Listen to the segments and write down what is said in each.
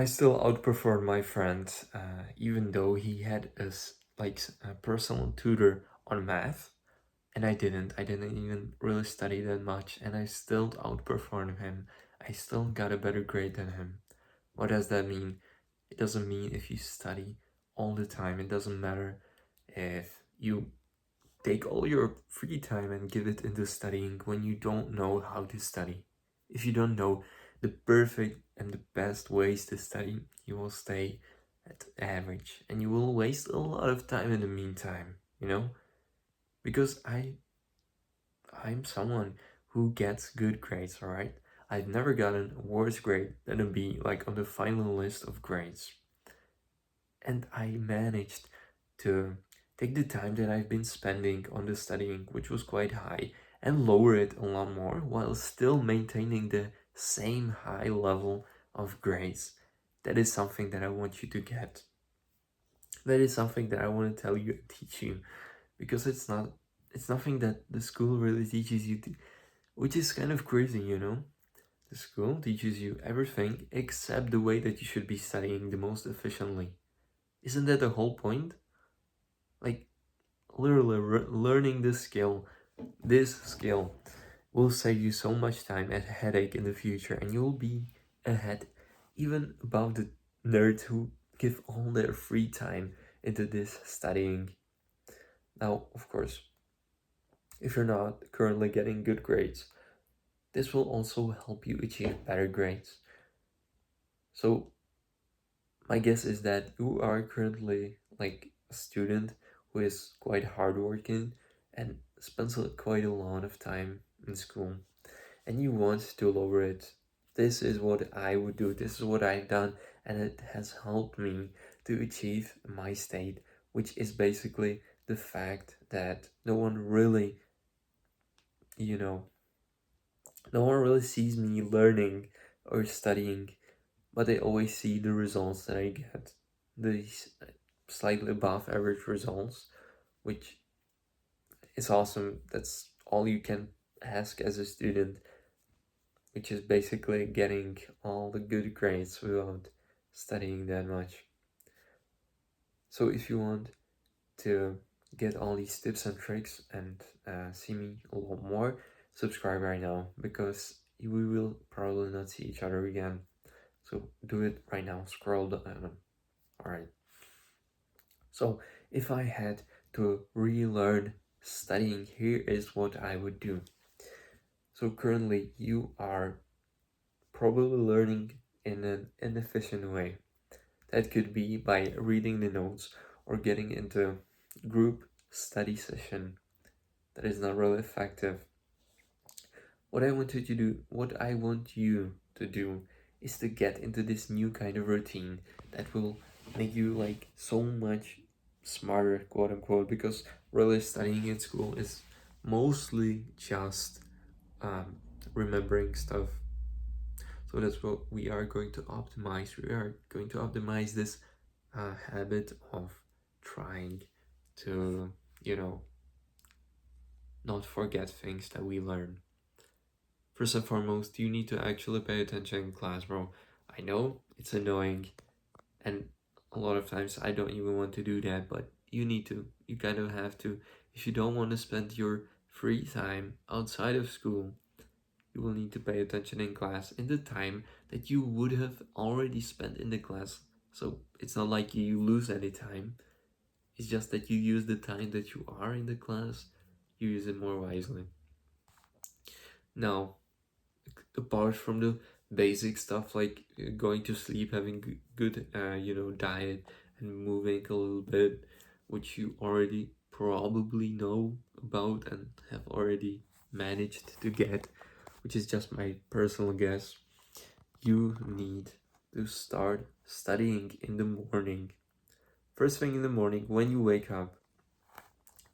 I still outperformed my friend, even though he had a personal tutor on math, and I didn't. I didn't even really study that much, and I still outperformed him. I still got a better grade than him. What does that mean? It doesn't mean if you study all the time. It doesn't matter if you take all your free time and give it into studying when you don't know how to study. If you don't know the perfect and the best ways to study, you will stay at average and you will waste a lot of time in the meantime, you know? Because I'm someone who gets good grades, alright? I've never gotten a worse grade than a B, like on the final list of grades. And I managed to take the time that I've been spending on the studying, which was quite high, and lower it a lot more while still maintaining the same high level of grades. That is something that I want you to get. That is something that I want to tell you and teach you because it's nothing that the school really teaches you to, which is kind of crazy, you know? The school teaches you everything except the way that you should be studying the most efficiently. Isn't that the whole point? Like, literally learning this skill will save you so much time and headache in the future, and you'll be ahead even above the nerds who give all their free time into this studying. Now, of course, if you're not currently getting good grades, this will also help you achieve better grades. So, my guess is that you are currently like a student who is quite hardworking and spends quite a lot of time in school, and you want to lower it. This is what I would do, this is what I've done, and it has helped me to achieve my state, which is basically the fact that you know, no one really sees me learning or studying, but they always see the results that I get. These slightly above average results, which is awesome. That's all you can ask as a student, which is basically getting all the good grades without studying that much. So if you want to get all these tips and tricks and see me a lot more, subscribe right now because we will probably not see each other again. So do it right now. Scroll down. All right. So if I had to relearn studying, here is what I would do. So currently you are probably learning in an inefficient way. That could be by reading the notes or getting into group study session. That is not really effective. What I want you to do is to get into this new kind of routine that will make you like so much smarter, quote unquote, because really studying in school is mostly just um, remembering stuff. So that's what we are going to optimize. We are going to optimize this habit of trying to, you know, not forget things that we learn. First and foremost, you need to actually pay attention in class, bro. I know it's annoying, and a lot of times I don't even want to do that, but you need to. You kind of have to. If you don't want to spend your free time outside of school, you will need to pay attention in class in the time that you would have already spent in the class. So it's not like you lose any time. It's just that you use the time that you are in the class, you use it more wisely. Now, apart from the basic stuff like going to sleep, having good, diet, and moving a little bit, which you already probably know about and have already managed to get, which is just my personal guess, you need to start studying in the morning. First thing in the morning, when you wake up,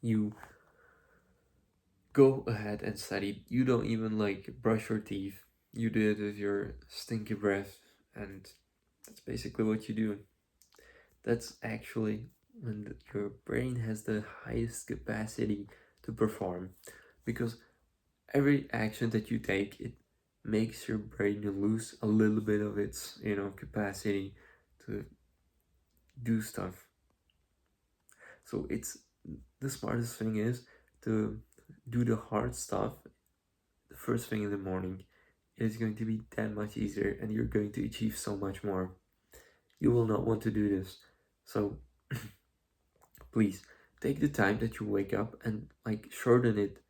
you go ahead and study. You don't even like brush your teeth. You do it with your stinky breath, and that's basically what you do. That's actually when your brain has the highest capacity to perform, because every action that you take, it makes your brain lose a little bit of its, capacity to do stuff. So it's the smartest thing is to do the hard stuff the first thing in the morning. It is going to be that much easier and you're going to achieve so much more. You will not want to do this. So please take the time that you wake up and like shorten it,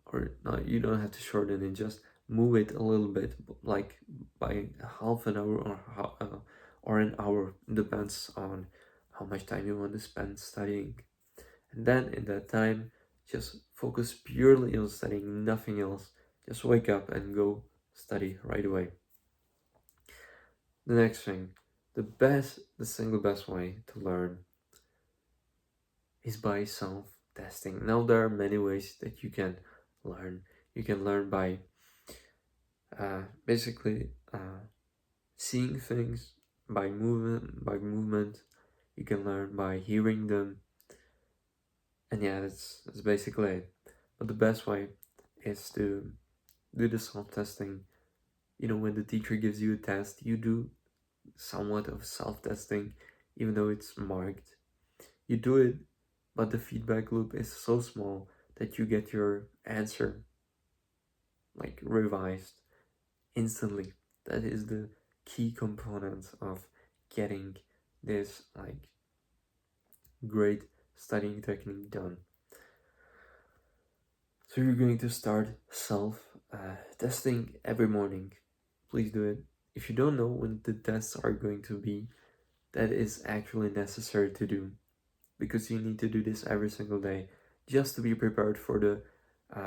or not, you don't have to shorten it, just move it a little bit, like by half an hour or an hour, depends on how much time you want to spend studying. And then in that time, just focus purely on studying, nothing else. Just wake up and go study right away. The next thing, the single best way to learn is by self-testing. Now there are many ways that you can learn. You can learn by basically seeing things, by movement. You can learn by hearing them, and yeah, that's basically it. But the best way is to do the self-testing. When the teacher gives you a test, you do somewhat of self-testing, even though it's marked. You do it, but the feedback loop is so small that you get your answer like revised instantly. That is the key component of getting this like great studying technique done. So you're going to start self testing every morning. Please do it. If you don't know when the tests are going to be, that is actually necessary to do, because you need to do this every single day just to be prepared for the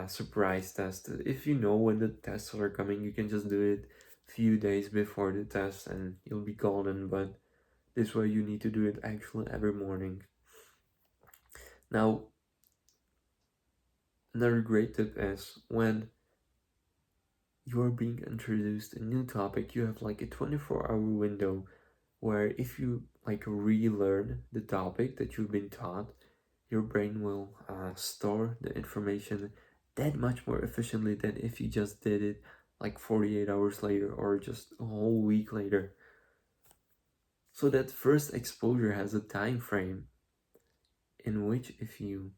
surprise test. If you know when the tests are coming, you can just do it few days before the test and you'll be golden, but this way you need to do it actually every morning. Now, another great tip is when you are being introduced a new topic, you have like a 24-hour window where if you like relearn the topic that you've been taught, your brain will store the information that much more efficiently than if you just did it like 48 hours later or just a whole week later. So that first exposure has a time frame in which if you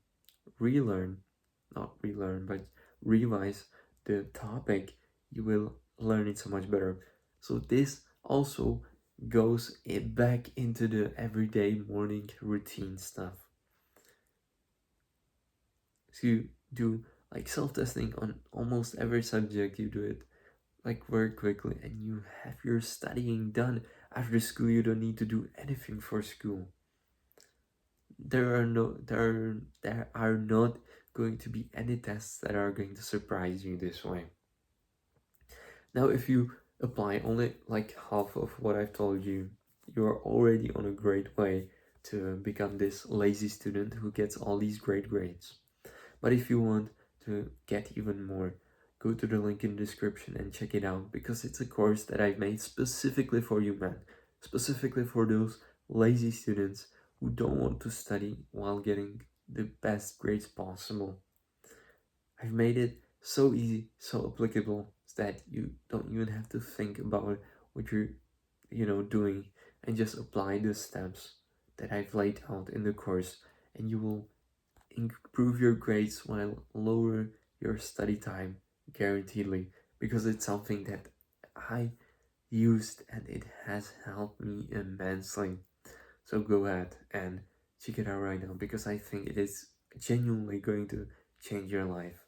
relearn, not relearn, but revise the topic, you will learn it so much better. So this also goes back into the everyday morning routine stuff. So you do like self-testing on almost every subject. You do it like very quickly and you have your studying done. After school you don't need to do anything for school. There are not going to be any tests that are going to surprise you this way. Now if you apply only like half of what I've told you, you are already on a great way to become this lazy student who gets all these great grades. But if you want to get even more, go to the link in the description and check it out, because it's a course that I've made specifically for you, man. Specifically for those lazy students who don't want to study while getting the best grades possible. I've made it so easy, so applicable, that you don't even have to think about what you're, doing, and just apply the steps that I've laid out in the course, and you will improve your grades while lower your study time guaranteedly, because it's something that I used and it has helped me immensely. So go ahead and check it out right now, because I think it is genuinely going to change your life.